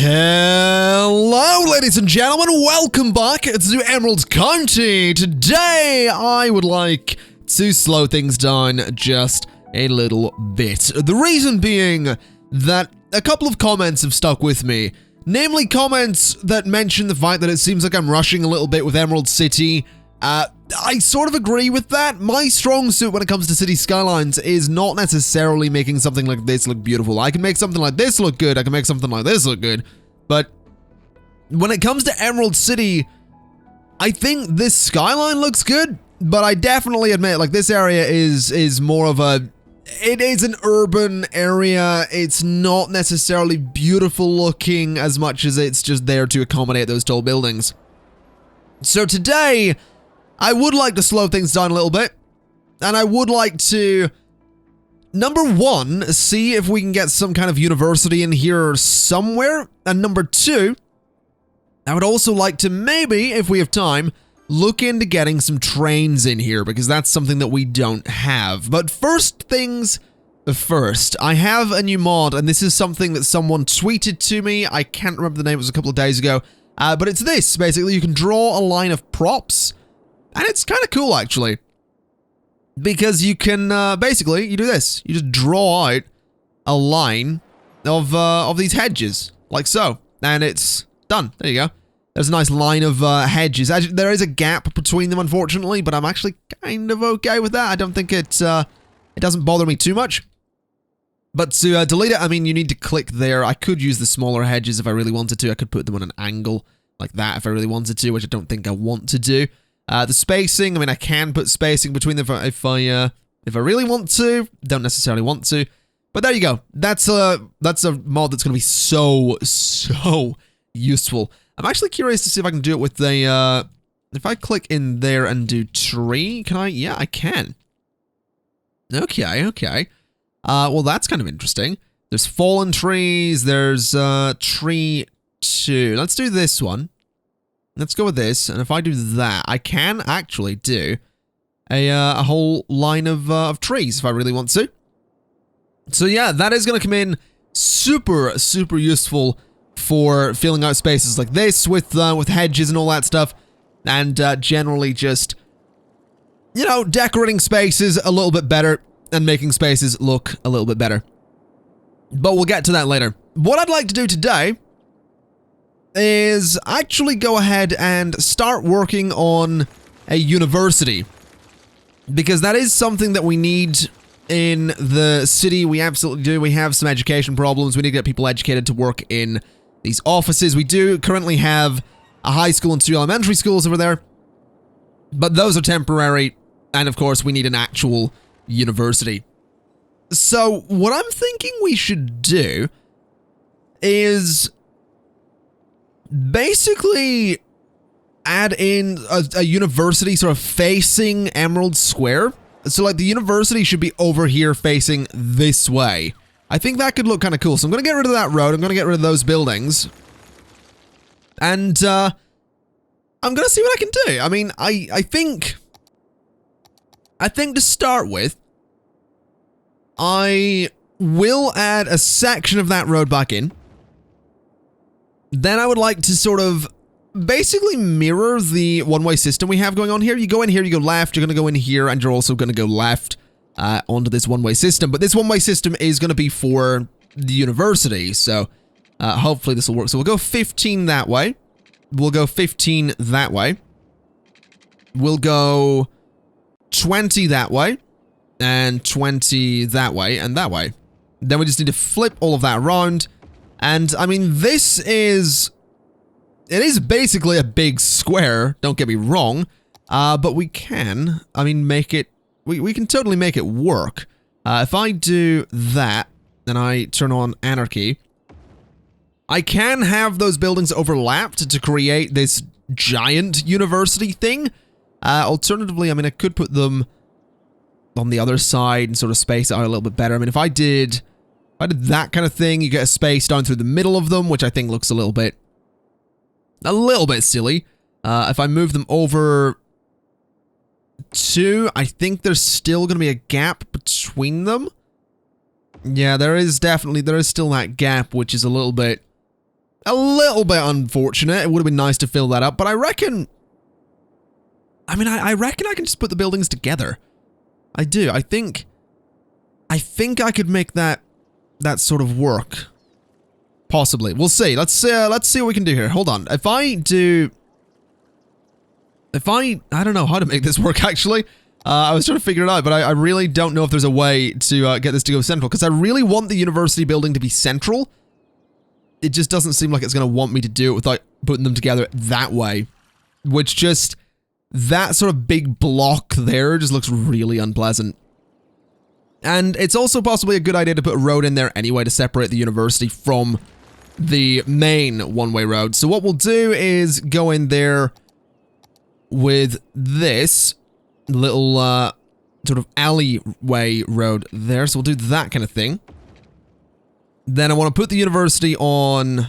Hello, ladies and gentlemen, welcome back to Emerald County. Today, I would like to slow things down just a little bit. The reason being that a couple of comments have stuck with me, namely comments that mention the fact that it seems like I'm rushing a little bit with Emerald City. I sort of agree with that. My strong suit when it comes to city skylines is not necessarily making something like this look beautiful. I can make something like this look good, I can make something like this look good, but when it comes to Emerald City, I think this skyline looks good, but I definitely admit, like, this area is more of a... It is an urban area. It's not necessarily beautiful looking as much as it's just there to accommodate those tall buildings. So today, I would like to slow things down a little bit, and I would like to, number one, see if we can get some kind of university in here somewhere, and number two, I would also like to maybe, if we have time, look into getting some trains in here, because that's something that we don't have. But first things first, I have a new mod, and this is something that someone tweeted to me. I can't remember the name, it was a couple of days ago, but it's this. Basically, you can draw a line of props, and it's kind of cool, actually, because you can, basically, you do this. You just draw out a line of these hedges, like so, and it's done. There you go. There's a nice line of hedges. Actually, there is a gap between them, unfortunately, but I'm actually kind of okay with that. I don't think it doesn't bother me too much. But to delete it, I mean, you need to click there. I could use the smaller hedges if I really wanted to. I could put them on an angle like that if I really wanted to, which I don't think I want to do. The spacing, I mean, I can put spacing between them if I really want to. Don't necessarily want to. But there you go. That's a mod that's going to be so useful. I'm actually curious to see if I can do it with the, if I click in there and do tree, can I? Yeah, I can. Okay. Well, that's kind of interesting. There's fallen trees, there's, tree 2. Let's do this one. Let's go with this, and if I do that, I can actually do a whole line of trees if I really want to. So yeah, that is going to come in super useful for filling out spaces like this with hedges and all that stuff, and generally just, you know, decorating spaces a little bit better and making spaces look a little bit better. But we'll get to that later. What I'd like to do today is actually go ahead and start working on a university, because that is something that we need in the city. We absolutely do. We have some education problems. We need to get people educated to work in these offices. We do currently have a high school and 2 elementary schools over there, but those are temporary, and of course we need an actual university. So what I'm thinking we should do is basically add in a university sort of facing Emerald Square. So like the university should be over here facing this way. I think that could look kind of cool. So I'm going to get rid of that road. I'm going to get rid of those buildings. And I'm going to see what I can do. I mean, I think to start with, I will add a section of that road back in. Then I would like to sort of basically mirror the one-way system we have going on here. You go in here, you go left, you're going to go in here, and you're also going to go left onto this one-way system. But this one-way system is going to be for the university, so hopefully this will work. So we'll go 15 that way. We'll go 15 that way. We'll go 20 that way, and 20 that way, and that way. Then we just need to flip all of that around. And, I mean, this is... It is basically a big square, don't get me wrong. But we can, I mean, make it... We can totally make it work. If I do that, and I turn on anarchy, I can have those buildings overlapped to create this giant university thing. Alternatively, I mean, I could put them on the other side and sort of space it out a little bit better. I mean, if I did that kind of thing, you get a space down through the middle of them, which I think looks a little bit silly. If I move them over 2, I think there's still going to be a gap between them. Yeah, there is still that gap, which is a little bit A little bit unfortunate. It would have been nice to fill that up, but I reckon... I mean, I reckon I can just put the buildings together. I do. I think I could make that sort of work. Possibly. We'll see. Let's see what we can do here. Hold on. I don't know how to make this work, actually. I was trying to figure it out, but I really don't know if there's a way to get this to go central, because I really want the university building to be central. It just doesn't seem like it's going to want me to do it without putting them together that way, which just, that sort of big block there just looks really unpleasant. And it's also possibly a good idea to put a road in there anyway to separate the university from the main one-way road. So what we'll do is go in there with this little sort of alleyway road there. So we'll do that kind of thing. Then I want to put the university on...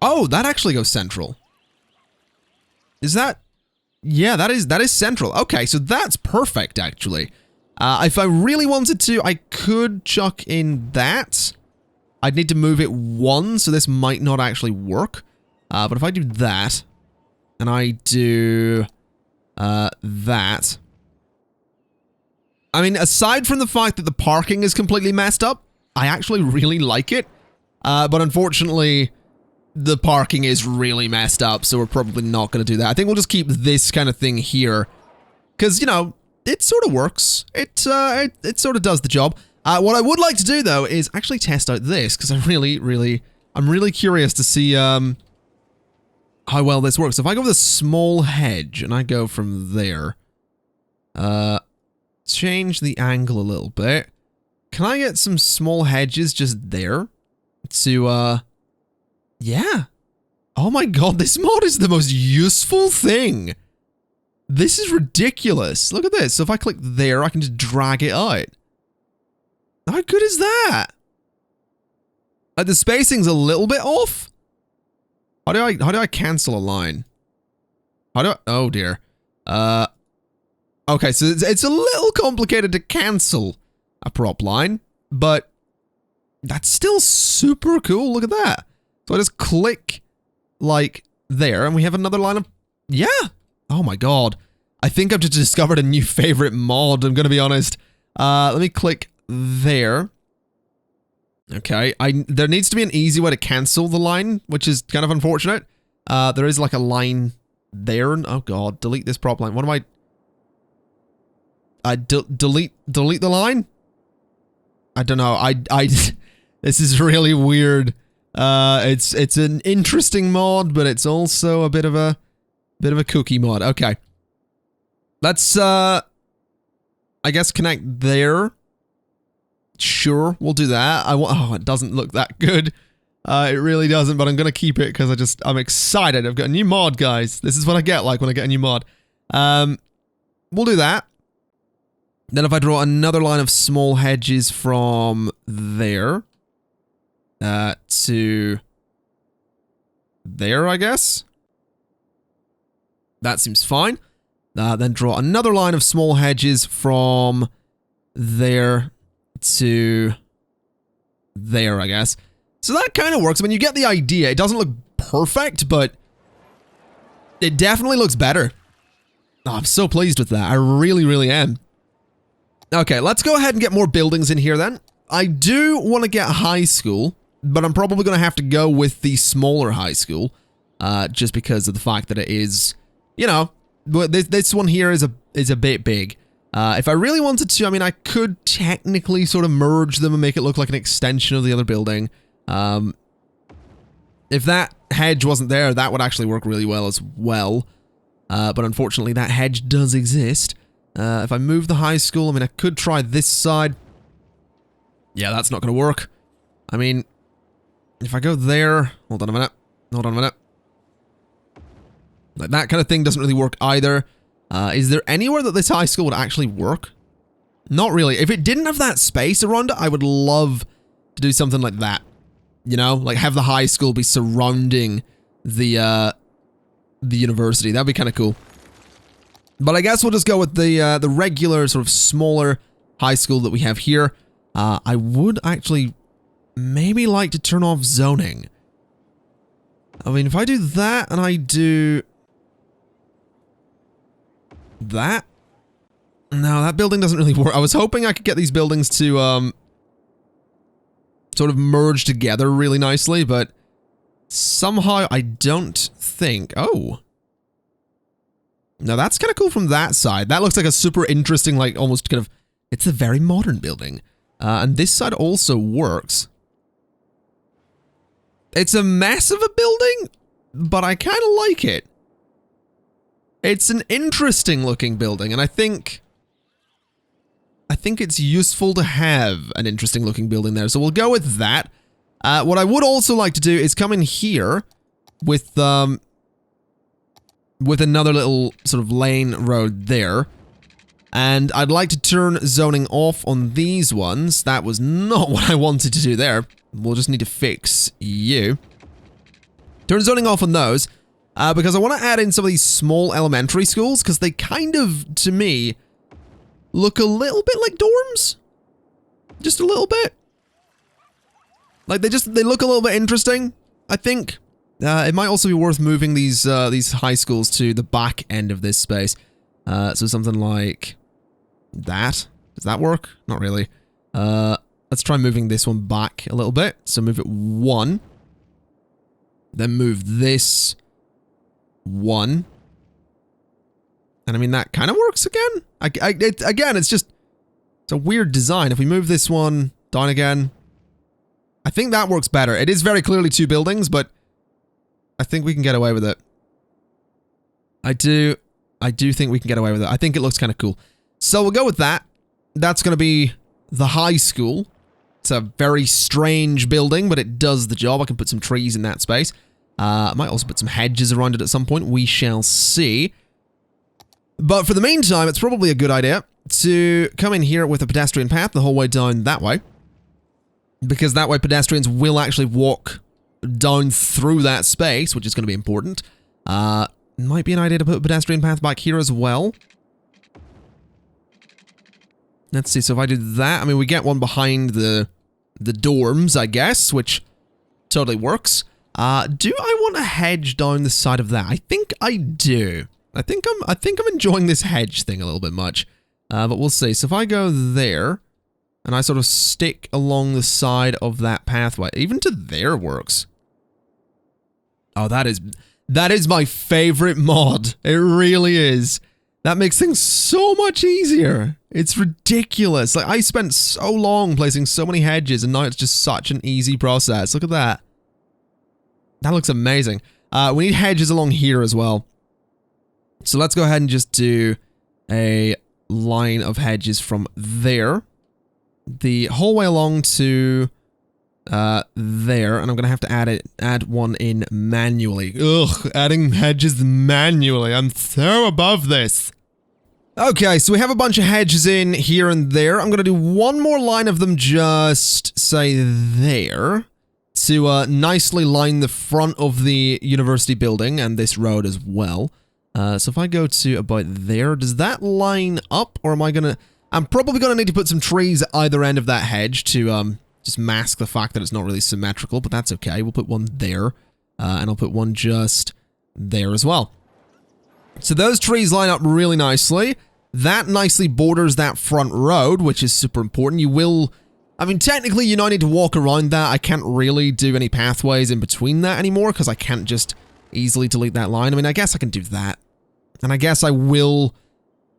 Oh, that actually goes central. Is that... Yeah, that is central. Okay, so that's perfect, actually. If I really wanted to, I could chuck in that. I'd need to move it one, so this might not actually work. But if I do that, and I do that... I mean, aside from the fact that the parking is completely messed up, I actually really like it. But unfortunately, the parking is really messed up, so we're probably not going to do that. I think we'll just keep this kind of thing here. Because, you know, it sort of works. It sort of does the job. What I would like to do, though, is actually test out this, because I'm really curious to see how well this works. If I go with a small hedge, and I go from there, change the angle a little bit. Can I get some small hedges just there? To, yeah. Oh my god, this mod is the most useful thing. This is ridiculous. Look at this. So if I click there, I can just drag it out. How good is that? The spacing's a little bit off. How do I cancel a line? Oh dear. Okay, so it's a little complicated to cancel a prop line, but that's still super cool. Look at that. So I just click like there, and we have another line of... Yeah. Oh my god. I think I've just discovered a new favorite mod, I'm gonna be honest. Let me click there. Okay, there needs to be an easy way to cancel the line, which is kind of unfortunate. There is like a line there. Oh god, delete this prop line. What am I... delete the line? I don't know. This is really weird. It's an interesting mod, but it's also a bit of a cookie mod. Okay. Let's I guess connect there. Sure, we'll do that. Oh, it doesn't look that good. It really doesn't, but I'm gonna keep it because I'm excited. I've got a new mod, guys. This is what I get like when I get a new mod. We'll do that. Then if I draw another line of small hedges from there to there, I guess. That seems fine. Then draw another line of small hedges from there to there, I guess. So that kind of works. I mean, you get the idea. It doesn't look perfect, but it definitely looks better. Oh, I'm so pleased with that. I really, really am. Okay, let's go ahead and get more buildings in here then. I do want to get a high school, but I'm probably going to have to go with the smaller high school, just because of the fact that it is, you know, this one here is a bit big. If I really wanted to, I mean, I could technically sort of merge them and make it look like an extension of the other building. If that hedge wasn't there, that would actually work really well as well. But unfortunately, that hedge does exist. If I move the high school, I mean, I could try this side. Yeah, that's not going to work. I mean, if I go there... Hold on a minute. Hold on a minute. Like, that kind of thing doesn't really work either. Is there anywhere that this high school would actually work? Not really. If it didn't have that space around it, I would love to do something like that. You know? Like, have the high school be surrounding the university. That'd be kind of cool. But I guess we'll just go with the regular sort of smaller high school that we have here. I would actually maybe like to turn off zoning. I mean, if I do that and I do that, no, that building doesn't really work. I was hoping I could get these buildings to sort of merge together really nicely, but somehow I don't think. Oh. Now that's kind of cool from that side. That looks like a super interesting, like almost kind of, it's a very modern building. And this side also works. It's a mess of a building, but I kind of like it. It's an interesting looking building, and I think it's useful to have an interesting looking building there. So we'll go with that. What I would also like to do is come in here with another little sort of lane road there. And I'd like to turn zoning off on these ones. That was not what I wanted to do there. We'll just need to fix you. Turn zoning off on those, because I want to add in some of these small elementary schools, because they kind of, to me, look a little bit like dorms. Just a little bit. Like, they look a little bit interesting, I think. It might also be worth moving these high schools to the back end of this space. So something like that. Does that work? Not really. Let's try moving this one back a little bit. So move it 1. Then move this 1. And I mean, that kind of works again. Again, it's a weird design. If we move this one down again, I think that works better. It is very clearly 2 buildings, but I think we can get away with it. I do think we can get away with it. I think it looks kind of cool. So we'll go with that. That's going to be the high school. It's a very strange building, but it does the job. I can put some trees in that space. I might also put some hedges around it at some point. We shall see. But for the meantime, it's probably a good idea to come in here with a pedestrian path the whole way down that way. Because that way pedestrians will actually walk down through that space, which is going to be important. Might be an idea to put a pedestrian path back here as well. Let's see, so if I do that, I mean, we get one behind the dorms, I guess, which totally works. Do I want a hedge down the side of that? I think I do. I think I'm enjoying this hedge thing a little bit much. But we'll see. So if I go there, and I sort of stick along the side of that pathway, even to there works. Oh, that is my favorite mod. It really is. That makes things so much easier. It's ridiculous. Like, I spent so long placing so many hedges, and now it's just such an easy process. Look at that. That looks amazing. We need hedges along here as well. So let's go ahead and just do a line of hedges from there. The whole way along to there, and I'm going to have to add one in manually. Ugh, adding hedges manually. I'm so above this. Okay, so we have a bunch of hedges in here and there. I'm going to do one more line of them just, say, there, to nicely line the front of the university building and this road as well. So if I go to about there, does that line up, or am I going to... I'm probably going to need to put some trees at either end of that hedge to just mask the fact that it's not really symmetrical, but that's okay. We'll put one there, and I'll put one just there as well. So those trees line up really nicely. That nicely borders that front road, which is super important. You will... I mean, technically, you now need to walk around that. I can't really do any pathways in between that anymore, because I can't just easily delete that line. I mean, I guess I can do that. And I guess I will...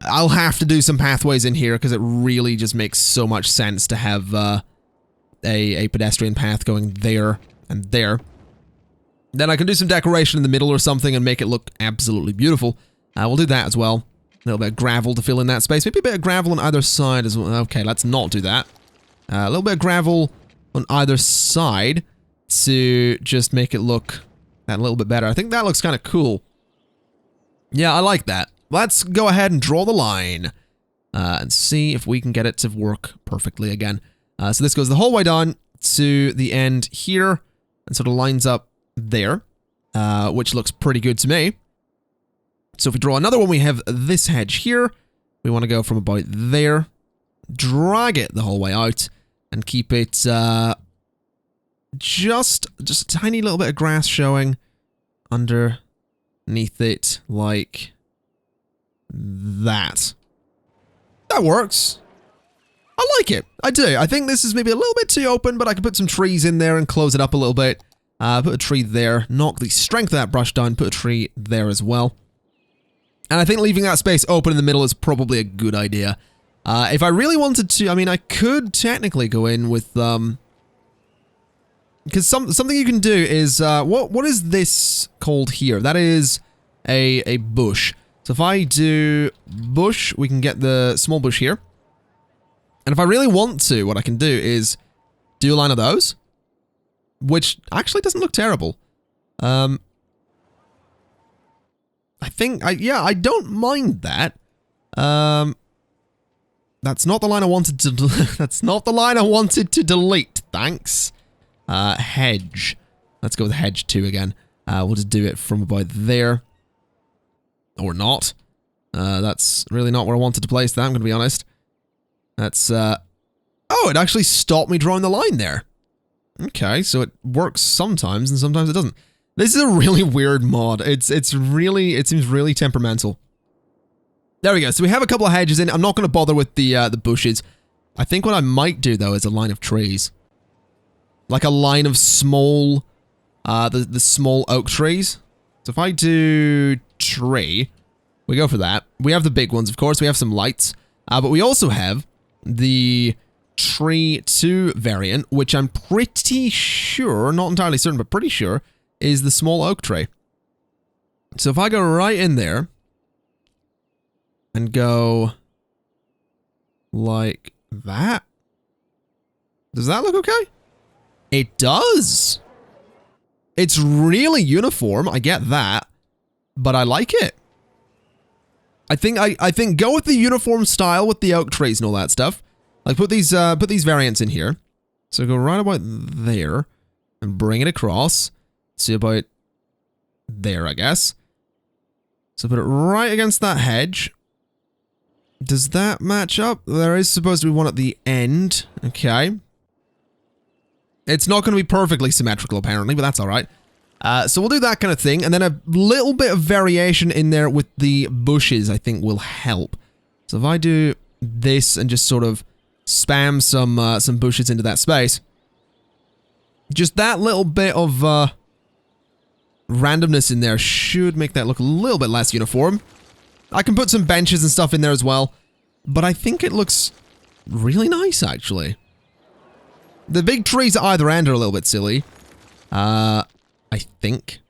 I'll have to do some pathways in here, because it really just makes so much sense to have a pedestrian path going there and there. Then I can do some decoration in the middle or something and make it look absolutely beautiful. We'll do that as well. A little bit of gravel to fill in that space. Maybe a bit of gravel on either side as well. Okay, let's not do that. A little bit of gravel on either side to just make it look that little bit better. I think that looks kind of cool. Yeah, I like that. Let's go ahead and draw the line and see if we can get it to work perfectly again. So this goes the whole way down to the end here and sort of lines up there, which looks pretty good to me. So if we draw another one, we have this hedge here. We want to go from about there, drag it the whole way out, and keep it just a tiny little bit of grass showing underneath it like that. That works. I like it. I do. I think this is maybe a little bit too open, but I can put some trees in there and close it up a little bit. Put a tree there, knock the strength of that brush down, put a tree there as well. And I think leaving that space open in the middle is probably a good idea. If I really wanted to, I mean, I could technically go in with, because something you can do is, what is this called here? That is a bush. So if I do bush, we can get the small bush here. And if I really want to, what I can do is do a line of those, which actually doesn't look terrible. I think, yeah, I don't mind that. That's not the line I wanted to, that's not the line I wanted to delete, thanks. Hedge. Let's go with hedge 2 again. We'll just do it from about there. Or not. That's really not where I wanted to place that, I'm going to be honest. That's, oh, it actually stopped me drawing the line there. Okay, so it works sometimes and sometimes it doesn't. This is a really weird mod. It seems really temperamental. There we go. So we have a couple of hedges in. I'm not going to bother with the bushes. I think what I might do though is a line of trees. Like a line of small, the small oak trees. So if I do tree, we go for that. We have the big ones, of course. We have some lights, but we also have the tree 2 variant, which I'm pretty sure, not entirely certain, but pretty sure, is the small oak tree. So if I go right in there and go like that, does that look okay? It does. It's really uniform, I get that, but I like it. I think go with the uniform style with the oak trees and all that stuff. Like put these variants in here. So go right about there and bring it across. See about there, I guess. So put it right against that hedge. Does that match up? There is supposed to be one at the end. Okay. It's not going to be perfectly symmetrical apparently, but that's all right. So we'll do that kind of thing, and then a little bit of variation in there with the bushes I think will help. So if I do this and just sort of spam some bushes into that space, just that little bit of randomness in there should make that look a little bit less uniform. I can put some benches and stuff in there as well, but I think it looks really nice actually. The big trees at either end are a little bit silly. I think.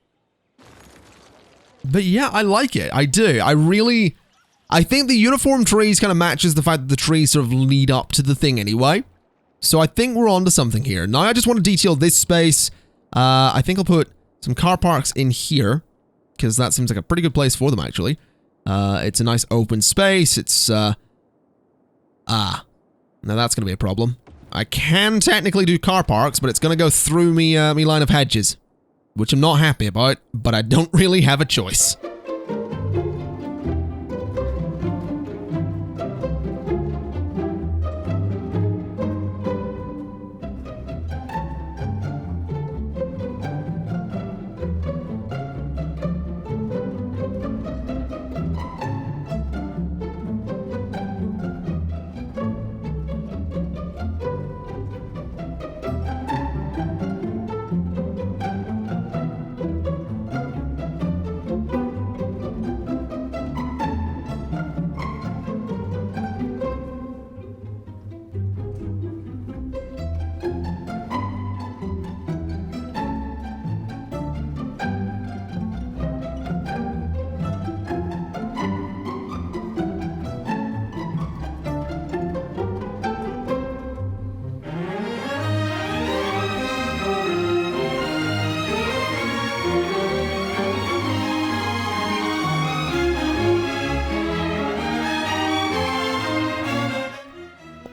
But yeah, I like it. I do. I think the uniform trees kind of matches the fact that the trees sort of lead up to the thing anyway. So I think we're onto something here. Now I just want to detail this space. I think I'll put some car parks in here, because that seems like a pretty good place for them actually. It's a nice open space. It's, now that's going to be a problem. I can technically do car parks, but it's going to go through me line of hedges, which I'm not happy about, but I don't really have a choice.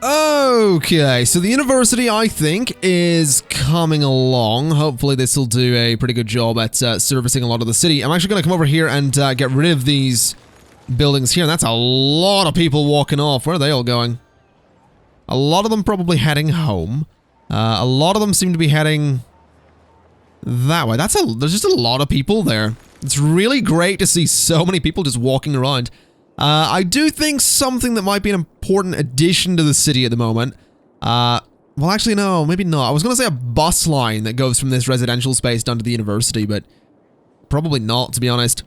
Okay, so the university, I think, is coming along. Hopefully this will do a pretty good job at servicing a lot of the city. I'm actually going to come over here and get rid of these buildings here. That's a lot of people walking off. Where are they all going? A lot of them probably heading home. A lot of them seem to be heading that way. There's just a lot of people there. It's really great to see so many people just walking around. I do think something that might be an important addition to the city at the moment. Well, actually, no, maybe not. I was going to say a bus line that goes from this residential space down to the university, but probably not, to be honest.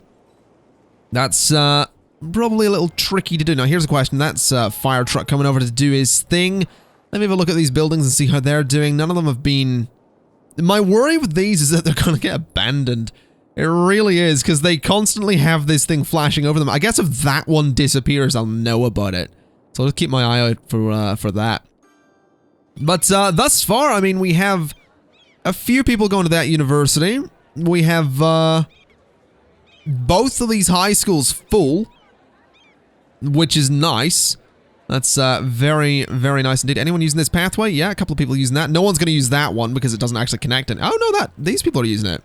That's probably a little tricky to do. Now, here's a question. That's a fire truck coming over to do his thing. Let me have a look at these buildings and see how they're doing. None of them have been... My worry with these is that they're going to get abandoned. It really is, because they constantly have this thing flashing over them. I guess if that one disappears, I'll know about it. So I'll just keep my eye out for that. But thus far, I mean, we have a few people going to that university. We have both of these high schools full, which is nice. That's very, very nice indeed. Anyone using this pathway? Yeah, a couple of people using that. No one's going to use that one because it doesn't actually connect it. Oh, no, these people are using it.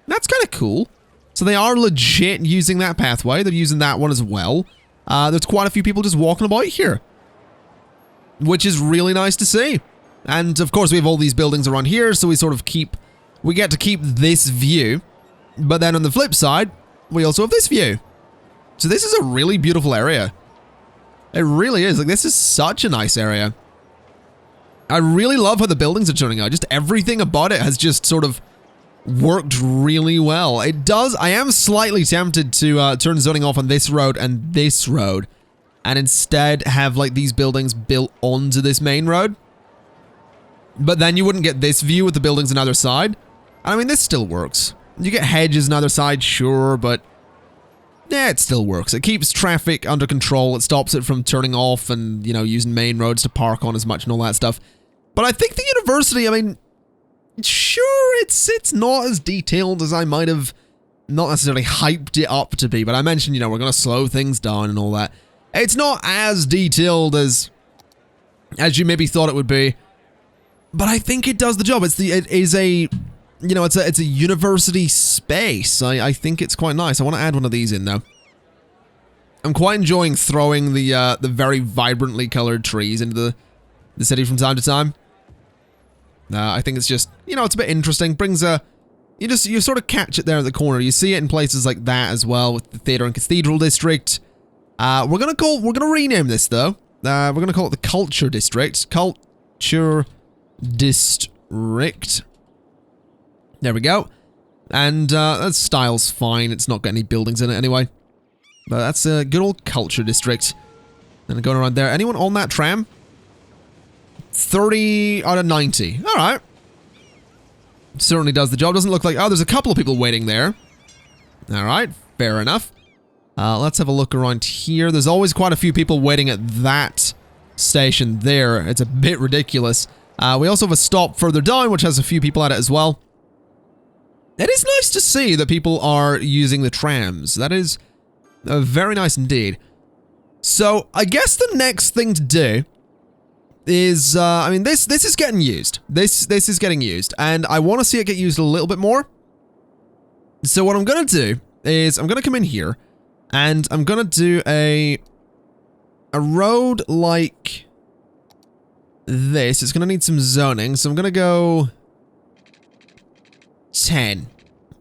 That's kind of cool. So they are legit using that pathway. They're using that one as well. There's quite a few people just walking about here, which is really nice to see. And of course we have all these buildings around here, so we get to keep this view. But then on the flip side, we also have this view. So this is a really beautiful area. It really is. Like, this is such a nice area. I really love how the buildings are turning out. Just everything about it has just sort of worked really well. It does. I am slightly tempted to turn zoning off on this road and this road, and instead have like these buildings built onto this main road. But then you wouldn't get this view with the buildings on either side. I mean, this still works. You get hedges on either side, sure, but yeah, it still works. It keeps traffic under control. It stops it from turning off and, you know, using main roads to park on as much and all that stuff. But I think the university, I mean, sure, it's not as detailed as I might have not necessarily hyped it up to be, but I mentioned, you know, we're going to slow things down and all that. It's not as detailed as you maybe thought it would be, but I think it does the job. It is a, you know, it's a university space. I think it's quite nice. I want to add one of these in though. I'm quite enjoying throwing the very vibrantly colored trees into the city from time to time. I think it's just, you know, it's a bit interesting. Brings a, you sort of catch it there at the corner. You see it in places like that as well with the Theatre and Cathedral District. We're gonna rename this though. We're gonna call it the Culture District. Culture District. There we go. And that style's fine. It's not got any buildings in it anyway. But that's a good old Culture District. And going around there. Anyone on that tram? 30 out of 90. Alright. Certainly does the job. Doesn't look like... Oh, there's a couple of people waiting there. Alright, fair enough. Let's have a look around here. There's always quite a few people waiting at that station there. It's a bit ridiculous. We also have a stop further down, which has a few people at it as well. It is nice to see that people are using the trams. That is very nice indeed. So, I guess the next thing to do is, I mean, this is getting used. This is getting used, and I want to see it get used a little bit more. So what I'm going to do is I'm going to come in here, and I'm going to do a road like this. It's going to need some zoning, so I'm going to go 10.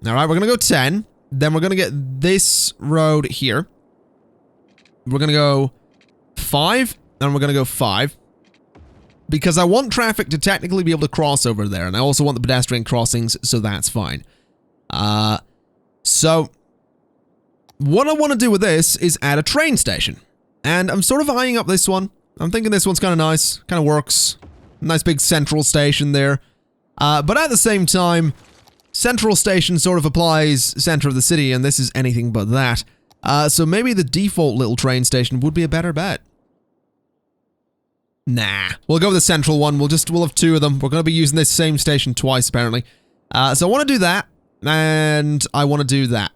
Alright, we're going to go 10. Then we're going to get this road here. We're going to go 5, and we're going to go 5. Because I want traffic to technically be able to cross over there, and I also want the pedestrian crossings, so that's fine. So, what I want to do with this is add a train station. And I'm sort of eyeing up this one. I'm thinking this one's kind of nice, kind of works. Nice big central station there. But at the same time, central station sort of applies center of the city, and this is anything but that. So maybe the default little train station would be a better bet. Nah, we'll go with the central one. We'll have 2 of them. We're going to be using this same station twice, apparently. So I want to do that, and I want to do that.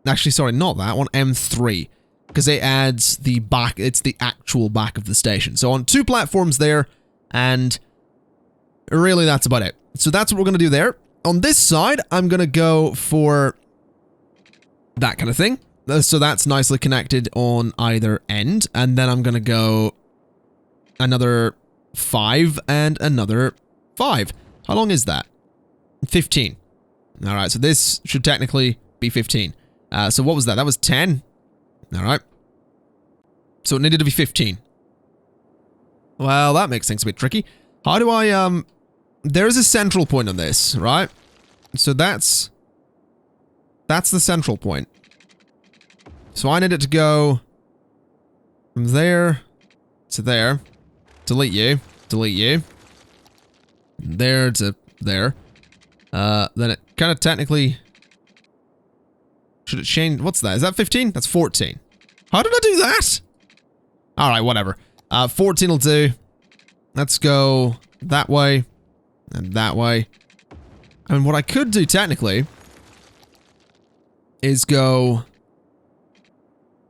Actually, sorry, not that. I want M3, because it adds the back. It's the actual back of the station. So on 2 platforms there, and really that's about it. So that's what we're going to do there. On this side, I'm going to go for that kind of thing. So that's nicely connected on either end, and then I'm going to go another 5 and another 5. How long is that? 15. All right, so this should technically be 15. So what was that? That was 10. All right. So it needed to be 15. Well, that makes things a bit tricky. How do I, there's a central point on this, right? So that's the central point. So I need it to go from there to there. Delete you. Delete you. There to there. Then it kind of technically... Should it change? What's that? Is that 15? That's 14. How did I do that? Alright, whatever. 14 will do. Let's go that way. And that way. I mean, what I could do technically is go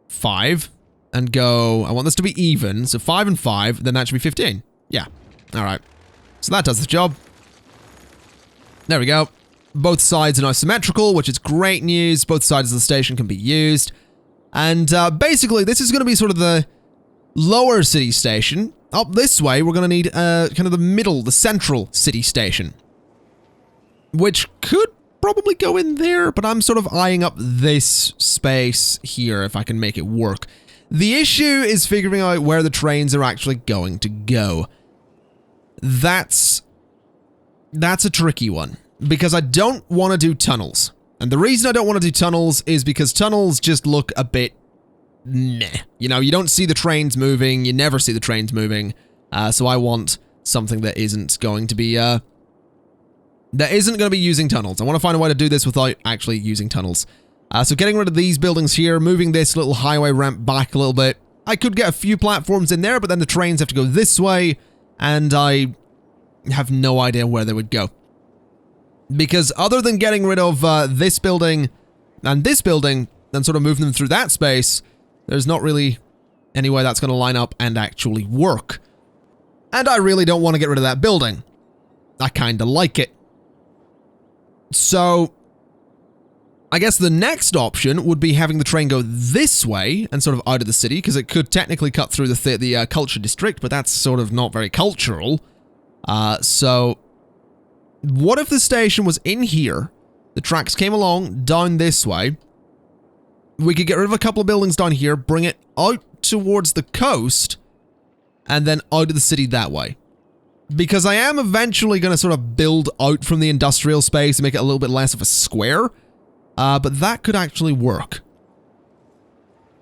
5 and go... I want this to be even. So 5 and 5, then that should be 15. Yeah. Alright. So that does the job. There we go. Both sides are now symmetrical, which is great news. Both sides of the station can be used. And basically, this is going to be sort of the lower city station. Up this way, we're going to need kind of the middle, the central city station. Which could probably go in there, but I'm sort of eyeing up this space here if I can make it work. The issue is figuring out where the trains are actually going to go. That's a tricky one. Because I don't want to do tunnels. And the reason I don't want to do tunnels is because tunnels just look a bit... meh. You know, you don't see the trains moving, you never see the trains moving. So I want something that isn't going to be, using tunnels. I want to find a way to do this without actually using tunnels. So getting rid of these buildings here, moving this little highway ramp back a little bit. I could get a few platforms in there, but then the trains have to go this way, and I have no idea where they would go. Because other than getting rid of this building and sort of moving them through that space, there's not really any way that's going to line up and actually work. And I really don't want to get rid of that building. I kind of like it. So, I guess the next option would be having the train go this way and sort of out of the city, because it could technically cut through the culture district, but that's sort of not very cultural. So... what if the station was in here, the tracks came along down this way, we could get rid of a couple of buildings down here, bring it out towards the coast, and then out of the city that way. Because I am eventually going to sort of build out from the industrial space and make it a little bit less of a square, but that could actually work.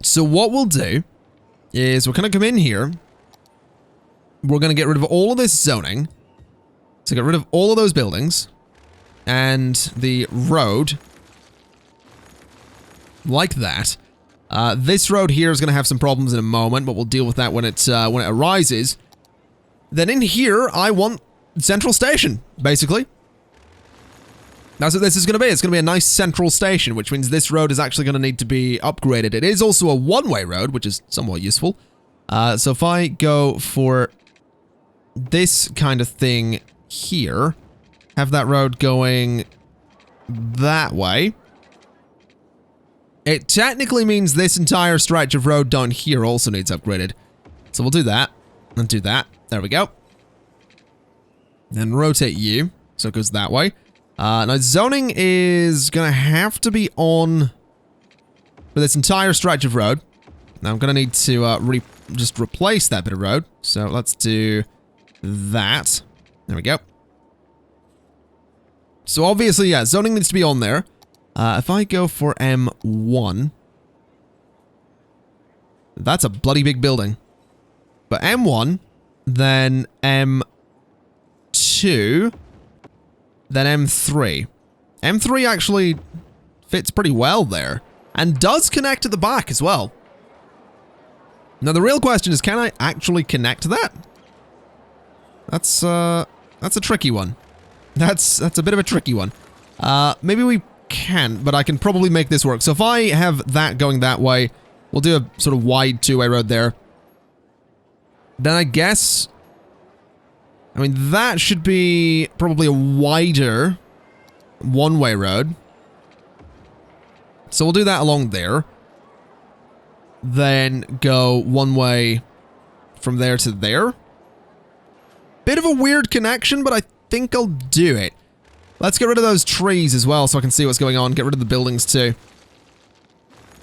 So what we'll do is we're going to come in here, we're going to get rid of all of this zoning. So get rid of all of those buildings and the road like that. This road here is going to have some problems in a moment, but we'll deal with that when it arises. Then in here, I want central station, basically. That's what this is going to be. It's going to be a nice central station, which means this road is actually going to need to be upgraded. It is also a one-way road, which is somewhat useful. So if I go for this kind of thing here, have that road going that way. It technically means this entire stretch of road down here also needs upgraded. So we'll do that, and do that. There we go. Then rotate you, so it goes that way. Now zoning is gonna have to be on for this entire stretch of road. Now I'm gonna need to just replace that bit of road. So let's do that. There we go. So obviously, yeah, zoning needs to be on there. If I go for M1, that's a bloody big building. But M1, then M2, then M3. M3 actually fits pretty well there, and does connect to the back as well. Now the real question is, can I actually connect to that? That's a tricky one. That's a bit of a tricky one. Maybe we can, but I can probably make this work. So if I have that going that way, we'll do a sort of wide two-way road there. Then I guess... I mean, that should be probably a wider one-way road. So we'll do that along there. Then go one way from there to there. Bit of a weird connection, but I think I'll do it. Let's get rid of those trees as well so I can see what's going on. Get rid of the buildings too.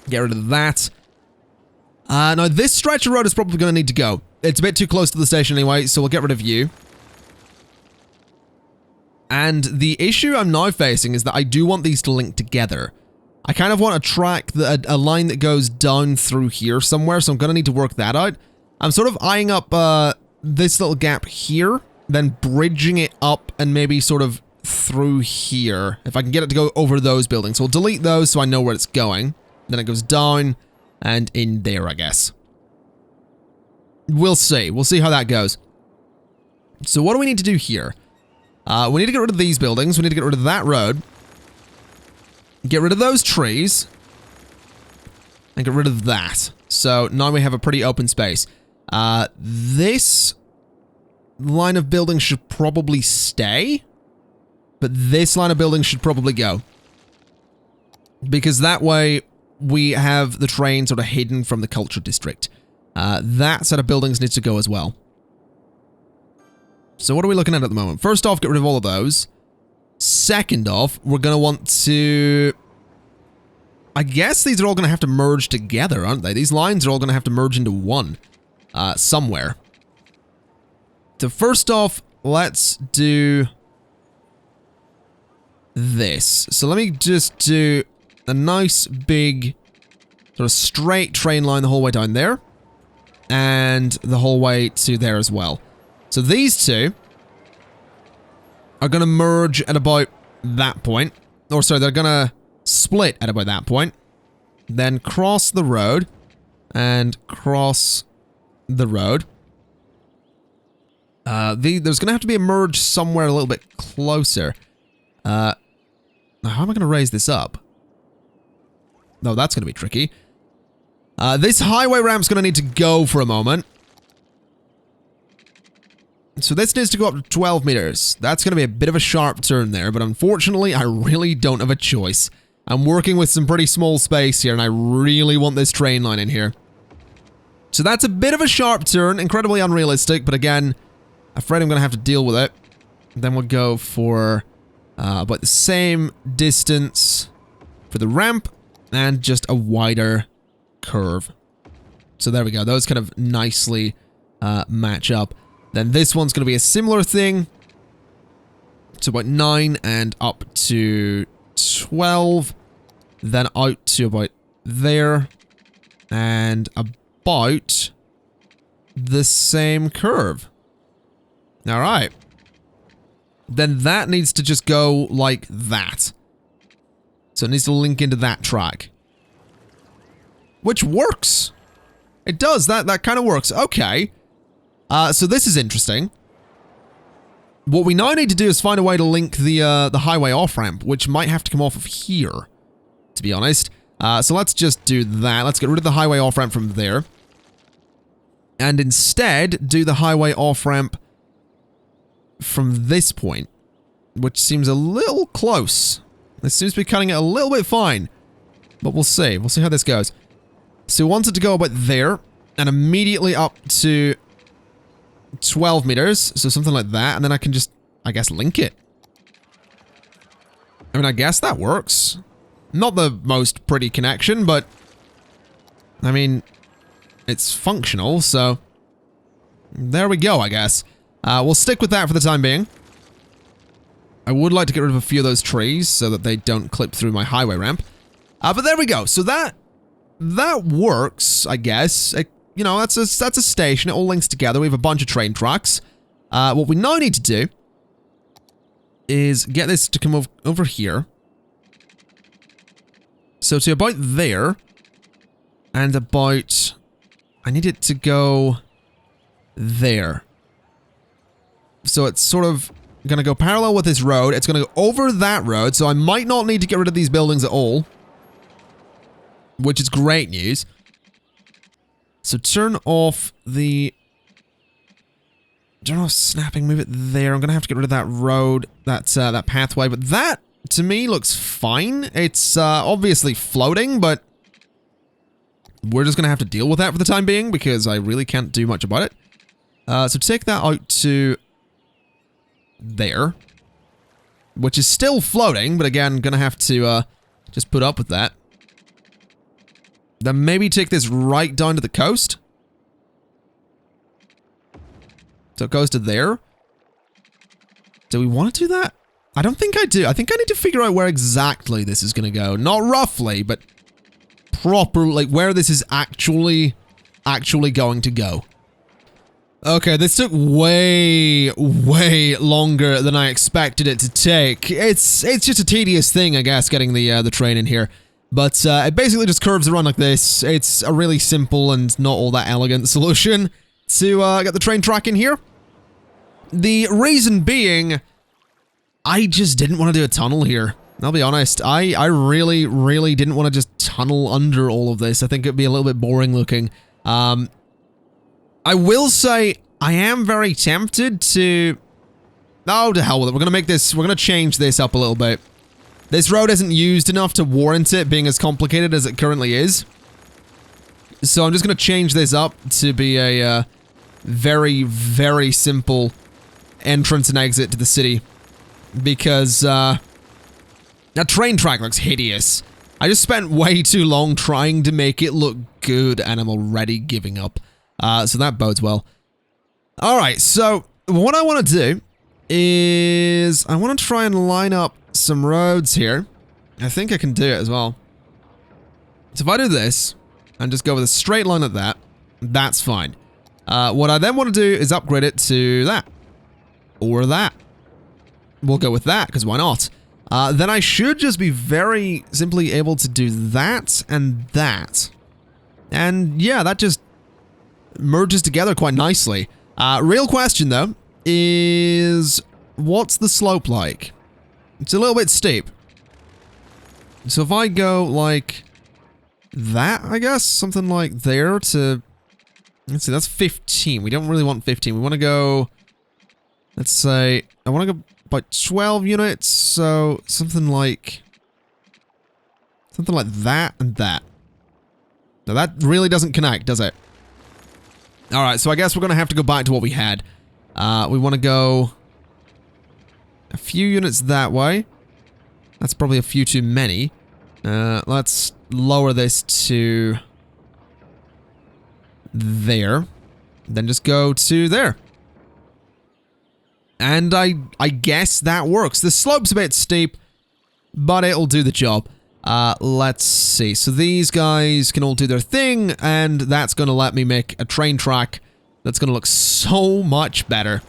Get rid of that. Now this stretch of road is probably going to need to go. It's a bit too close to the station anyway, so we'll get rid of you. And the issue I'm now facing is that I do want these to link together. I kind of want a track, a line that goes down through here somewhere, so I'm going to need to work that out. I'm sort of eyeing up this little gap here, then bridging it up and maybe sort of through here. If I can get it to go over those buildings. So we'll delete those so I know where it's going. Then it goes down and in there, I guess. We'll see. We'll see how that goes. So what do we need to do here? We need to get rid of these buildings. We need to get rid of that road. Get rid of those trees. And get rid of that. So now we have a pretty open space. This line of buildings should probably stay. But this line of buildings should probably go. Because that way we have the train sort of hidden from the culture district. That set of buildings needs to go as well. So what are we looking at the moment? First off, get rid of all of those. Second off, we're going to want to... I guess these are all going to have to merge together, aren't they? These lines are all going to have to merge into one. Somewhere. So first off, let's do... this. So let me just do a nice big sort of straight train line the whole way down there. And the whole way to there as well. So these two are going to merge at about that point. Or sorry, they're going to split at about that point. Then cross the road. And cross the road. There's going to have to be a merge somewhere a little bit closer. Now how am I going to raise this up? No, that's going to be tricky. This highway ramp's going to need to go for a moment. So this needs to go up to 12 meters. That's going to be a bit of a sharp turn there, but unfortunately, I really don't have a choice. I'm working with some pretty small space here, and I really want this train line in here. So that's a bit of a sharp turn, incredibly unrealistic, but again, afraid I'm going to have to deal with it. Then we'll go for about the same distance for the ramp, and just a wider curve. So there we go. Those kind of nicely match up. Then this one's going to be a similar thing. So about 9 and up to 12. Then out to about there. And about the same curve. Alright. Then that needs to just go like that. So it needs to link into that track. Which works. It does. That kind of works. Okay. So this is interesting. What we now need to do is find a way to link the highway off-ramp, which might have to come off of here, to be honest. So let's just do that. Let's get rid of the highway off-ramp from there. And instead, do the highway off-ramp from this point, which seems a little close. This seems to be cutting it a little bit fine. But we'll see. We'll see how this goes. So we want it to go about there, and immediately up to 12 meters, so something like that, and then I can just, I guess, link it. I mean, I guess that works. Not the most pretty connection, but, I mean, it's functional, so there we go, I guess. We'll stick with that for the time being. I would like to get rid of a few of those trees so that they don't clip through my highway ramp. But there we go. So that works, I guess. You know, that's a station. It all links together. We have a bunch of train tracks. What we now need to do is get this to come over here. So to about there, and about... I need it to go there. So it's sort of going to go parallel with this road. It's going to go over that road, so I might not need to get rid of these buildings at all. Which is great news. So turn off the... Turn off snapping, move it there. I'm going to have to get rid of that road, that pathway. But that, to me, looks fine. It's obviously floating, but we're just going to have to deal with that for the time being because I really can't do much about it. So take that out to there. which is still floating, but again, gonna have to just put up with that. Then maybe take this right down to the coast. So it goes to there. Do we want to do that? I don't think I do. I think I need to figure out where exactly this is going to go. Not roughly, but proper, like where this is actually going to go. Okay, this took way longer than I expected it to take. It's just a tedious thing, I guess, getting the train in here. But it basically just curves around like this. It's a really simple and not all that elegant solution to get the train track in here. The reason being, I just didn't want to do a tunnel here. I'll be honest. I really didn't want to just tunnel under all of this. I think it'd be a little bit boring looking. I will say I am very tempted to... Oh, to hell with it. We're going to change this up a little bit. This road isn't used enough to warrant it being as complicated as it currently is. So I'm just going to change this up to be a very simple entrance and exit to the city. Because that train track looks hideous. I just spent way too long trying to make it look good and I'm already giving up. So that bodes well. Alright, so what I want to do is I want to try and line up some roads here. I think I can do it as well. So if I do this and just go with a straight line at that, that's fine. What I then want to do is upgrade it to that. Or that. We'll go with that, because why not? Then I should just be very simply able to do that and that. And yeah, that just merges together quite nicely. Real question, though, is what's the slope like? It's a little bit steep. So if I go like that, I guess, something like there to... Let's see, that's 15. We don't really want 15. We want to go... Let's say... I want to go about 12 units, so something like... Something like that and that. Now that really doesn't connect, does it? Alright, so I guess we're going to have to go back to what we had. We want to go... a few units that way. That's probably a few too many. Let's lower this to... there. Then just go to there. And I guess that works. The slope's a bit steep, but it'll do the job. Let's see. So these guys can all do their thing, and that's going to let me make a train track that's going to look so much better.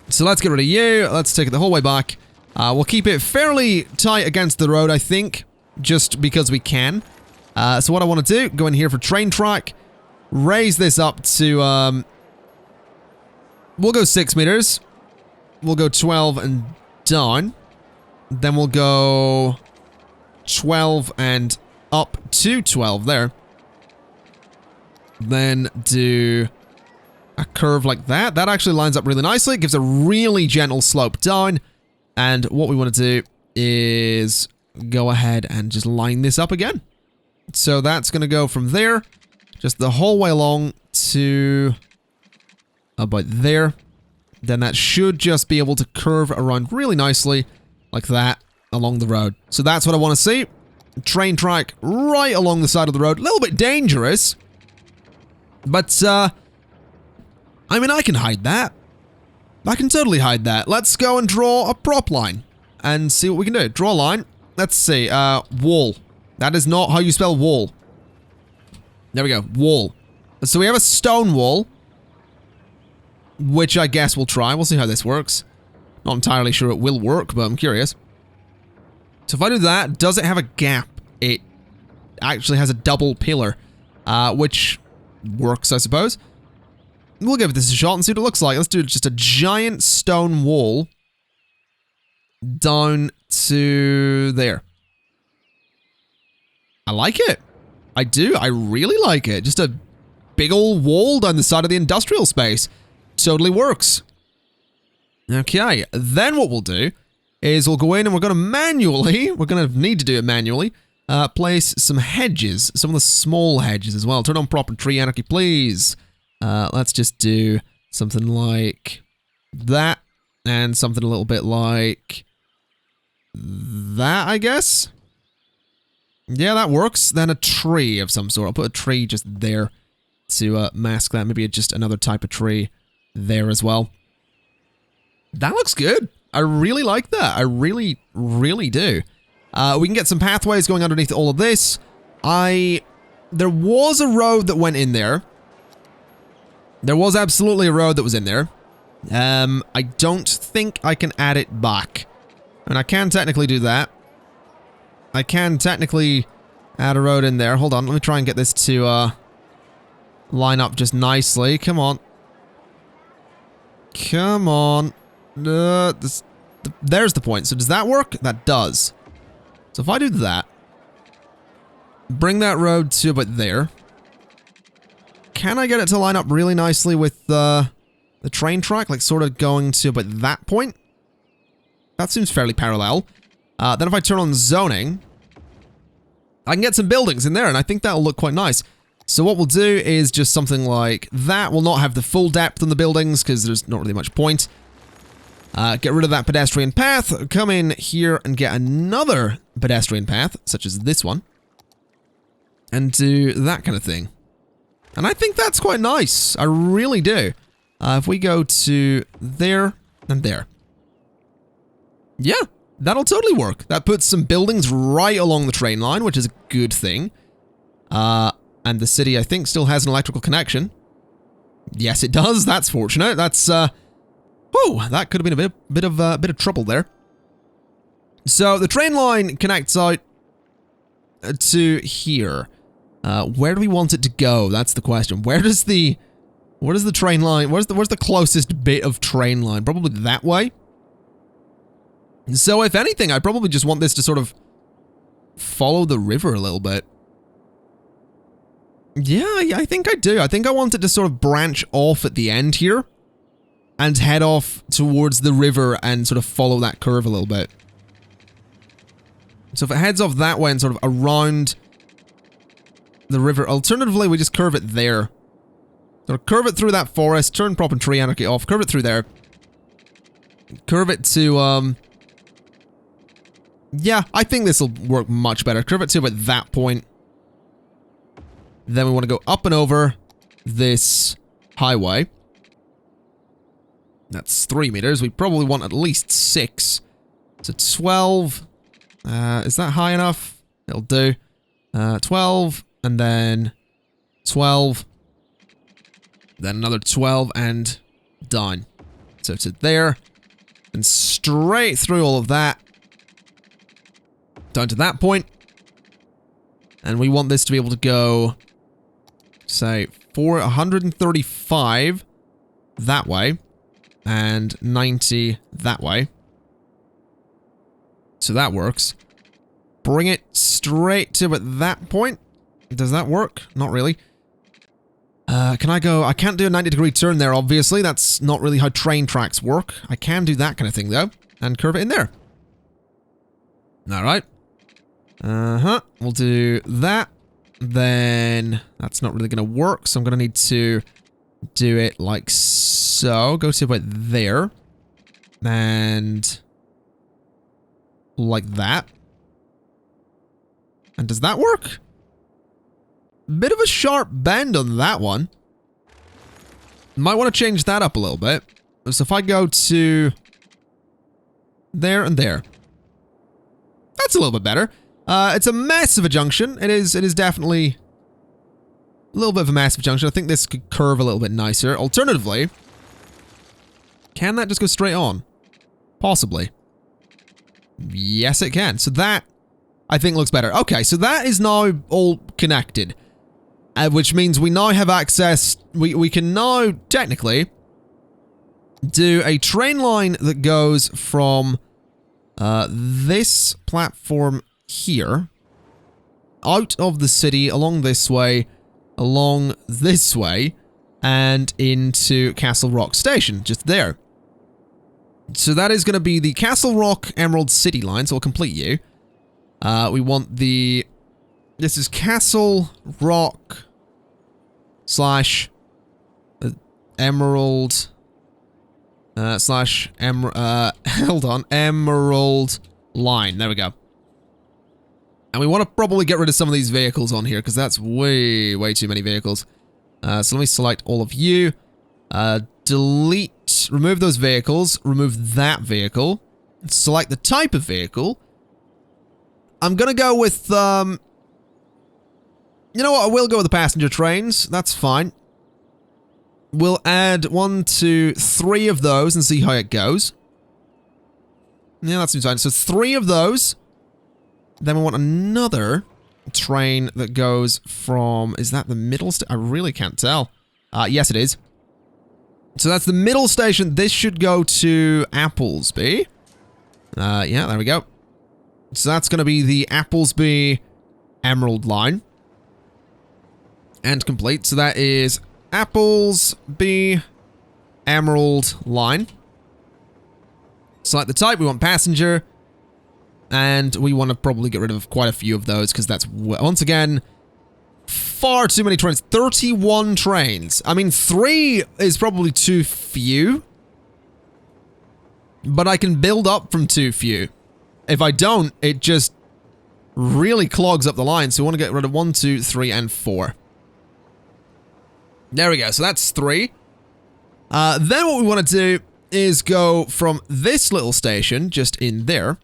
So let's get rid of you. Let's take it the whole way back. We'll keep it fairly tight against the road, I think, just because we can. So what I want to do, go in here for train track, raise this up to, we'll go 6 meters. We'll go 12 and down. Then we'll go 12 and up to 12 there. Then do a curve like that. That actually lines up really nicely. It gives a really gentle slope down. And what we want to do is go ahead and just line this up again. So that's going to go from there, just the whole way along to about there. Then that should just be able to curve around really nicely like that along the road. So that's what I want to see. Train track right along the side of the road. A little bit dangerous. But, I mean, I can hide that. I can totally hide that. Let's go and draw a prop line and see what we can do. Draw a line. Let's see. Wall. That is not how you spell wall. There we go. Wall. So we have a stone wall, which I guess we'll try. We'll see how this works. Not entirely sure it will work, but I'm curious. So if I do that, does it have a gap? It actually has a double pillar, which works, I suppose. We'll give this a shot and see what it looks like. Let's do just a giant stone wall down to there. I like it. I do. I really like it. Just a big old wall down the side of the industrial space. Totally works. Okay, then what we'll do is we'll go in and we're going to manually, we're going to need to do it manually, place some hedges, some of the small hedges as well. Turn on proper tree anarchy, please. Let's just do something like that, and something a little bit like that, I guess. Yeah, that works. Then a tree of some sort. I'll put a tree just there to mask that. Maybe just another type of tree there as well. That looks good. I really like that. I really, really do. We can get some pathways going underneath all of this. There was a road that went in there. There was absolutely a road that was in there. I don't think I can add it back. I mean, I can technically do that. I can technically add a road in there. Hold on, let me try and get this to line up just nicely. Come on. Come on. There's the point. So does that work? That does. So if I do that, bring that road to about there. Can I get it to line up really nicely with the train track? Like sort of going to about that point? That seems fairly parallel. Then if I turn on zoning, I can get some buildings in there, and I think that'll look quite nice. So what we'll do is just something like that. We'll not have the full depth on the buildings, because there's not really much point. Get rid of that pedestrian path, come in here and get another pedestrian path, such as this one, and do that kind of thing. And I think that's quite nice. I really do. If we go to there and there. Yeah, that'll totally work. That puts some buildings right along the train line, which is a good thing. And the city, I think, still has an electrical connection. Yes, it does. That's fortunate. That's, whew, that could have been a bit of trouble there. So the train line connects out to here. Where do we want it to go? That's the question. Where does the train line, where's the closest bit of train line? Probably that way. So if anything, I probably just want this to sort of follow the river a little bit. Yeah, I think I do. I think I want it to sort of branch off at the end here and head off towards the river and sort of follow that curve a little bit. So if it heads off that way and sort of around the river, alternatively, we just curve it there. So curve it through that forest, turn prop and tree anarchy off, curve it through there. Curve it to, yeah, I think this will work much better. Curve it to about that point. Then we want to go up and over this highway. That's 3 meters. We probably want at least 6. So 12. Is that high enough? It'll do. 12, and then 12. Then another 12, and done. So to there, and straight through all of that. Down to that point. And we want this to be able to go, say, 135 that way, and 90 that way. So that works. Bring it straight to at that point. Does that work? Not really. Can I go? I can't do a 90-degree turn there, obviously. That's not really how train tracks work. I can do that kind of thing, though, and curve it in there. Alright. We'll do that. Then that's not really going to work, so I'm going to need to do it like so. Go to about there. And like that. And does that work? Bit of a sharp bend on that one. Might want to change that up a little bit. So if I go to there and there. That's a little bit better. It's a mess of a junction. It is definitely a little bit of a massive junction. I think this could curve a little bit nicer. Alternatively, can that just go straight on? Possibly. Yes, it can. So that, I think, looks better. Okay, so that is now all connected. Which means we now have access, we can now, technically, do a train line that goes from this platform here, out of the city, along this way, and into Castle Rock Station, just there. So that is going to be the Castle Rock Emerald City line, so we'll complete you. We want the... This is Castle Rock slash Emerald slash hold on, Emerald line. There we go. And we want to probably get rid of some of these vehicles on here, because that's way too many vehicles. So let me select all of you. Delete, remove those vehicles, remove that vehicle. Select the type of vehicle. I'm going to go with, you know what, I will go with the passenger trains. That's fine. We'll add 1, 2, 3 of those and see how it goes. Yeah, that seems fine. So 3 of those. Then we want another train that goes from... Is that the middle station? I really can't tell. Yes, it is. So that's the middle station. This should go to Applesby. Yeah, there we go. So that's going to be the Applesby Emerald line. And complete. So that is Applesby Emerald line. Select the type. We want passenger. And we want to probably get rid of quite a few of those, because that's, once again, far too many trains. 31 trains. I mean, 3 is probably too few. But I can build up from too few. If I don't, it just really clogs up the line. So we want to get rid of 1, 2, 3, and 4. There we go. So that's 3. Then what we want to do is go from this little station, just in there,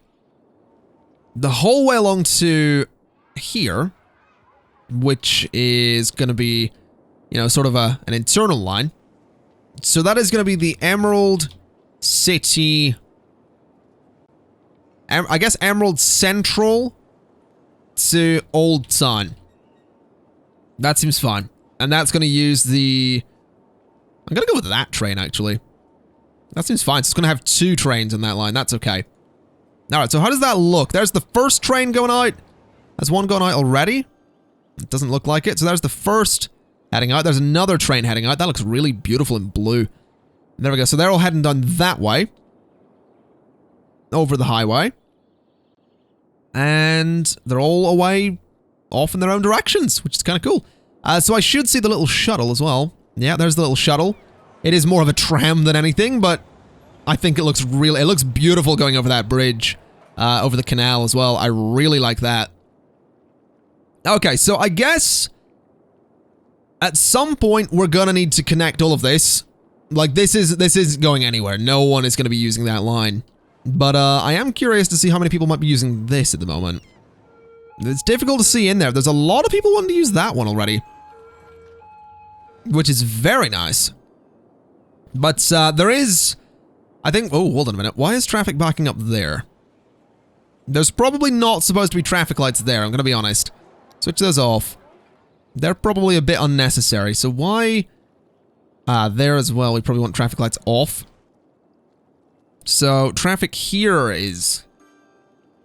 the whole way along to here, which is going to be, you know, sort of an internal line. So that is going to be the Emerald City, I guess Emerald Central to Old Town. That seems fine. And that's going to use the... I'm going to go with that train, actually. That seems fine. So it's going to have 2 trains on that line. That's okay. Alright, so how does that look? There's the first train going out. Has one gone out already? It doesn't look like it. So there's the first heading out. There's another train heading out. That looks really beautiful in blue. There we go. So they're all heading down that way. Over the highway. And they're all away off in their own directions, which is kind of cool. So I should see the little shuttle as well. Yeah, there's the little shuttle. It is more of a tram than anything, but I think it looks really... It looks beautiful going over that bridge. Over the canal as well. I really like that. Okay, so I guess... At some point, we're gonna need to connect all of this. Like, this is going anywhere. No one is gonna be using that line. But, I am curious to see how many people might be using this at the moment. It's difficult to see in there. There's a lot of people wanting to use that one already. Which is very nice. But, there is... I think... Oh, hold on a minute. Why is traffic backing up there? There's probably not supposed to be traffic lights there, I'm gonna be honest. Switch those off. They're probably a bit unnecessary, so why... there as well, we probably want traffic lights off. So, traffic here is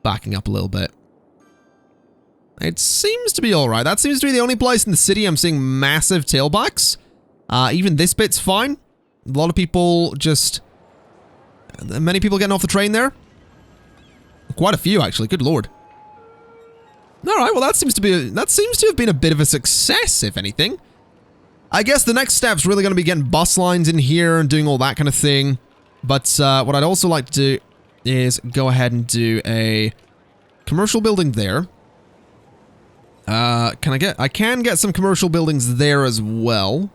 backing up a little bit. It seems to be alright. That seems to be the only place in the city I'm seeing massive tailbacks. Even this bit's fine. A lot of people just... Many people getting off the train there. Quite a few, actually. Good lord. Alright, well that seems to have been a bit of a success, if anything. I guess the next step's really going to be getting bus lines in here and doing all that kind of thing. But what I'd also like to do is go ahead and do a commercial building there. I can get some commercial buildings there as well.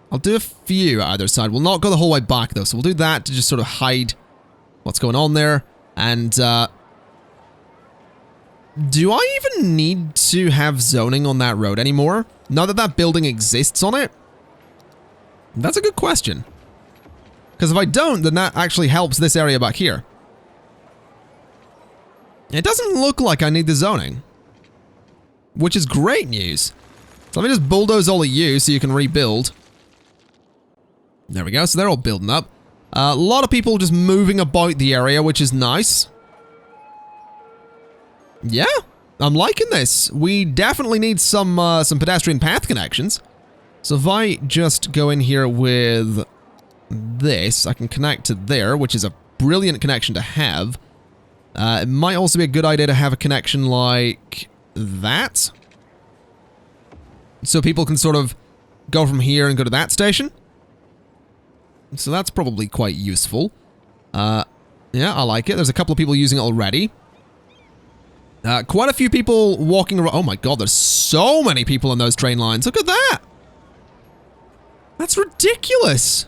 I'll do a few either side. We'll not go the whole way back though, so we'll do that to just sort of hide what's going on there. And, do I even need to have zoning on that road anymore? Now that that building exists on it? That's a good question. Because if I don't, then that actually helps this area back here. It doesn't look like I need the zoning. Which is great news. So let me just bulldoze all of you so you can rebuild. There we go, so they're all building up. A lot of people just moving about the area, which is nice. Yeah, I'm liking this. We definitely need some pedestrian path connections. So if I just go in here with this, I can connect to there, which is a brilliant connection to have. It might also be a good idea to have a connection like that. So people can sort of go from here and go to that station. So that's probably quite useful. Yeah, Yeah, I like it. There's a couple of people using it already. Quite a few people walking around. Oh my god, there's so many people on those train lines. Look at that. That's ridiculous.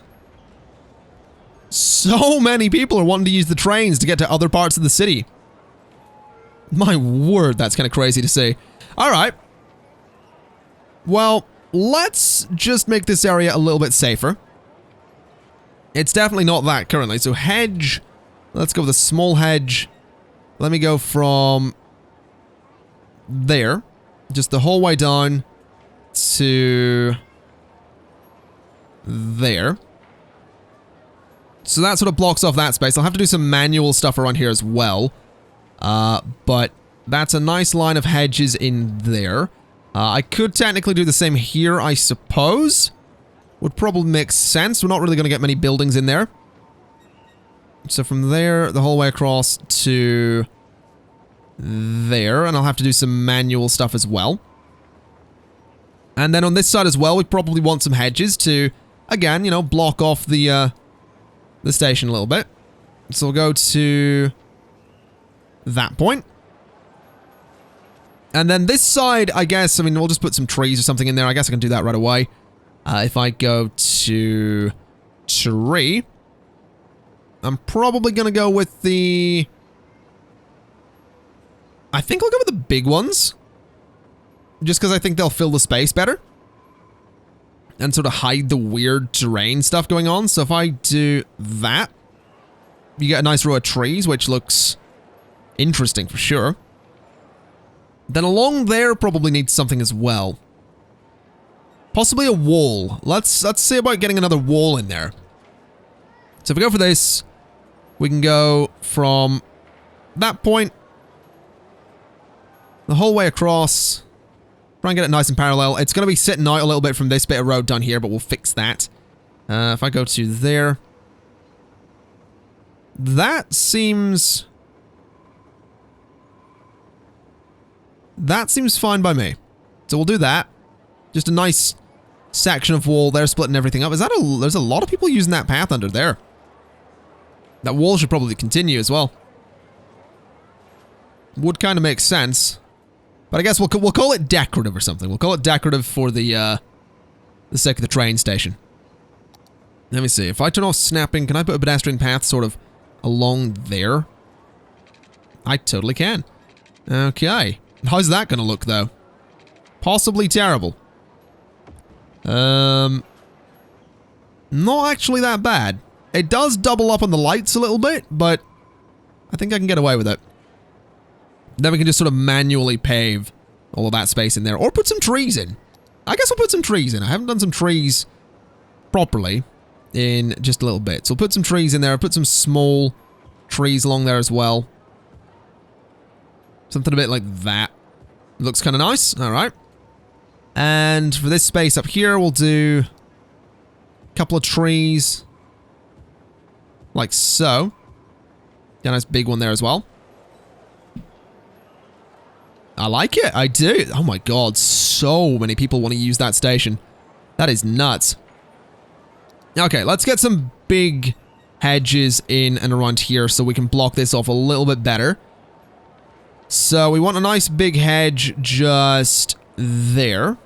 So many people are wanting to use the trains to get to other parts of the city. My word, that's kind of crazy to see. All right. Well, let's just make this area a little bit safer. It's definitely not that currently. So hedge, let's go with a small hedge. Let me go from there, just the whole way down to there. So that sort of blocks off that space. I'll have to do some manual stuff around here as well. But that's a nice line of hedges in there. I could technically do the same here, I suppose. Would probably make sense. We're not really going to get many buildings in there. So from there, the whole way across to there. And I'll have to do some manual stuff as well. And then on this side as well, we probably want some hedges to, again, you know, block off the station a little bit. So we'll go to that point. And then this side, I guess, I mean, we'll just put some trees or something in there. I guess I can do that right away. If I go to tree, I'm probably going to go with the... I think I'll go with the big ones. Just because I think they'll fill the space better. And sort of hide the weird terrain stuff going on. So if I do that, you get a nice row of trees, which looks interesting for sure. Then along there probably needs something as well. Possibly a wall. Let's see about getting another wall in there. So if we go for this, we can go from that point the whole way across. Try and get it nice and parallel. It's going to be sitting out a little bit from this bit of road down here, but we'll fix that. If I go to there. That seems fine by me. So we'll do that. Just a nice section of wall there, splitting everything up. There's a lot of people using that path under there. That wall should probably continue as well. Would kind of make sense. But I guess we'll call it decorative or something. We'll call it decorative for the sake of the train station. Let me see. If I turn off snapping, can I put a pedestrian path sort of along there? I totally can. Okay. How's that going to look, though? Possibly terrible. Not actually that bad. It does double up on the lights a little bit, but I think I can get away with it. Then we can just sort of manually pave all of that space in there. Or put some trees in. I guess I'll put some trees in. I haven't done some trees properly in just a little bit. So we'll put some trees in there. I'll put some small trees along there as well. Something a bit like that. Looks kind of nice. All right. And for this space up here, we'll do a couple of trees. Like so. Got a nice big one there as well. I like it. I do. Oh my god. So many people want to use that station. That is nuts. Okay, let's get some big hedges in and around here so we can block this off a little bit better. So we want a nice big hedge just there.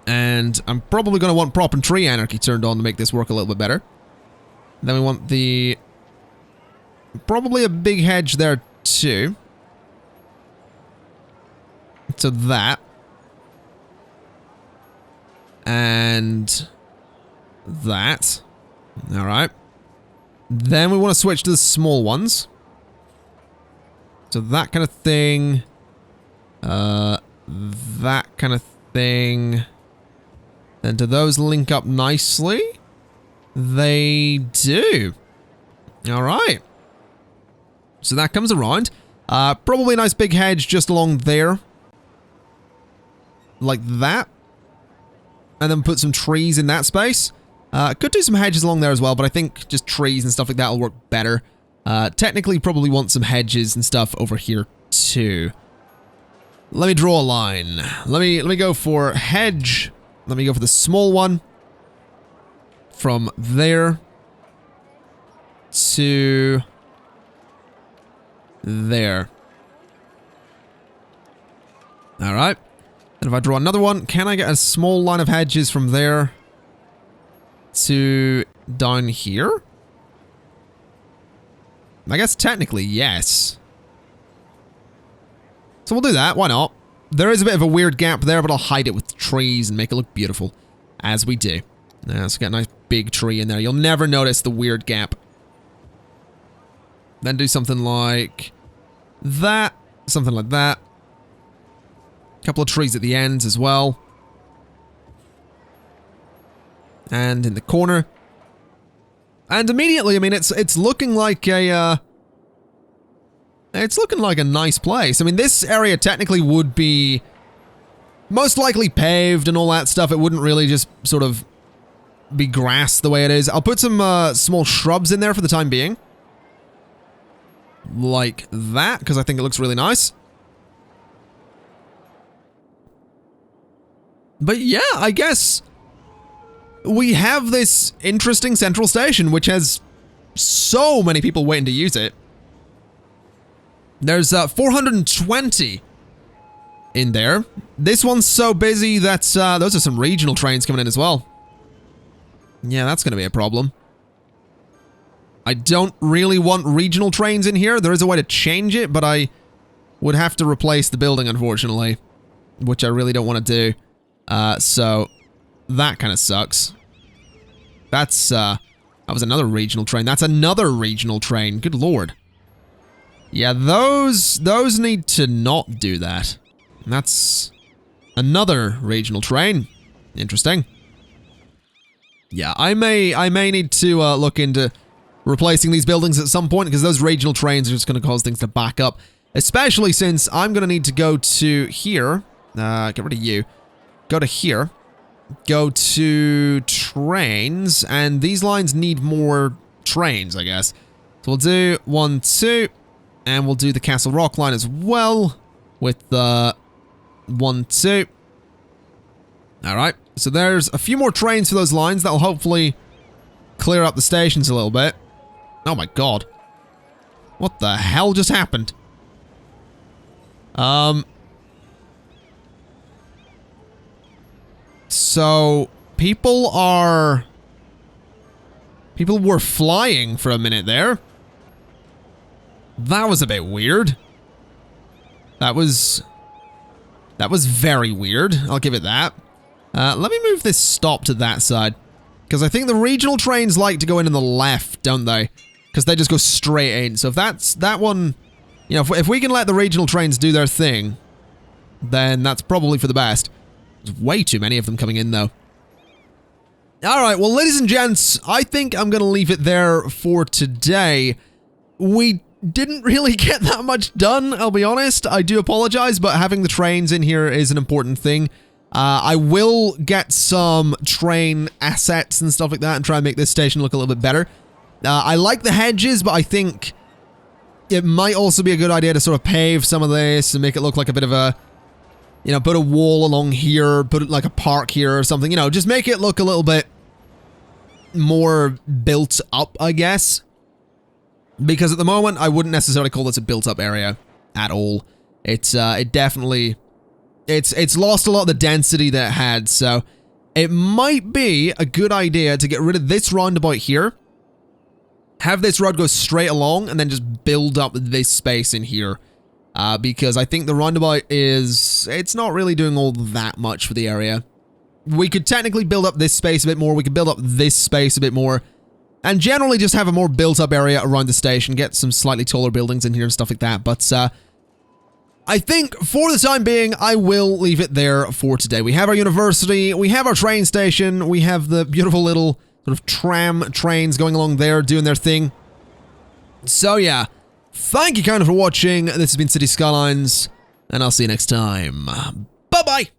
And I'm probably going to want prop and tree anarchy turned on to make this work a little bit better. Then we want the... probably a big hedge there too. So that. And that. Alright. Then we want to switch to the small ones. So that kind of thing. That kind of thing. Then do those link up nicely? They do. Alright. So that comes around. Probably a nice big hedge just along there. Like that. And then put some trees in that space. Could do some hedges along there as well, but I think just trees and stuff like that will work better. Technically, probably want some hedges and stuff over here too. Let me draw a line. Let me go for hedge. Let me go for the small one. From there to there. Alright. And if I draw another one, can I get a small line of hedges from there to down here? I guess technically, yes. So we'll do that, why not? There is a bit of a weird gap there, but I'll hide it with trees and make it look beautiful, as we do. Now, let's get a nice big tree in there. You'll never notice the weird gap. Then do something like that, something like that. A couple of trees at the ends as well. And in the corner. And immediately, I mean, it's looking like a, it's looking like a nice place. I mean, this area technically would be most likely paved and all that stuff. It wouldn't really just sort of be grass the way it is. I'll put some small shrubs in there for the time being. Like that, because I think it looks really nice. But yeah, I guess we have this interesting central station, which has so many people waiting to use it. There's 420 in there. This one's so busy that those are some regional trains coming in as well. Yeah, that's going to be a problem. I don't really want regional trains in here. There is a way to change it, but I would have to replace the building, unfortunately, which I really don't want to do. So that kind of sucks. That's, that was another regional train. That's another regional train. Good lord. Yeah, those need to not do that. That's another regional train. Interesting. Yeah, I may need to look into replacing these buildings at some point, because those regional trains are just going to cause things to back up. Especially since I'm going to need to go to here. Get rid of you. Go to here. Go to trains, and these lines need more trains, I guess. So we'll do 1, 2, and we'll do the Castle Rock line as well with 1, 2. Alright, so there's a few more trains for those lines. That'll hopefully clear up the stations a little bit. Oh my god. What the hell just happened? So, people were flying for a minute there. That was a bit weird. That was very weird. I'll give it that. Let me move this stop to that side. Because I think the regional trains like to go in on the left, don't they? Because they just go straight in. So if that's that one, you know, if we can let the regional trains do their thing, then that's probably for the best. There's way too many of them coming in, though. Alright, well, ladies and gents, I think I'm going to leave it there for today. We didn't really get that much done, I'll be honest. I do apologize, but having the trains in here is an important thing. I will get some train assets and stuff like that and try and make this station look a little bit better. I like the hedges, but I think it might also be a good idea to sort of pave some of this and make it look like a bit of a, you know, put a wall along here, put like a park here or something, you know, just make it look a little bit more built up, I guess. Because at the moment, I wouldn't necessarily call this a built up area at all. It definitely, it's lost a lot of the density that it had, so it might be a good idea to get rid of this roundabout here, have this road go straight along, and then just build up this space in here. Because I think the roundabout it's not really doing all that much for the area. We could technically build up this space a bit more, we could build up this space a bit more, and generally just have a more built-up area around the station, get some slightly taller buildings in here and stuff like that, but, I think, for the time being, I will leave it there for today. We have our university, we have our train station, we have the beautiful little sort of tram trains going along there, doing their thing. So, yeah. Thank you kind of for watching. This has been City Skylines, and I'll see you next time. Bye-bye!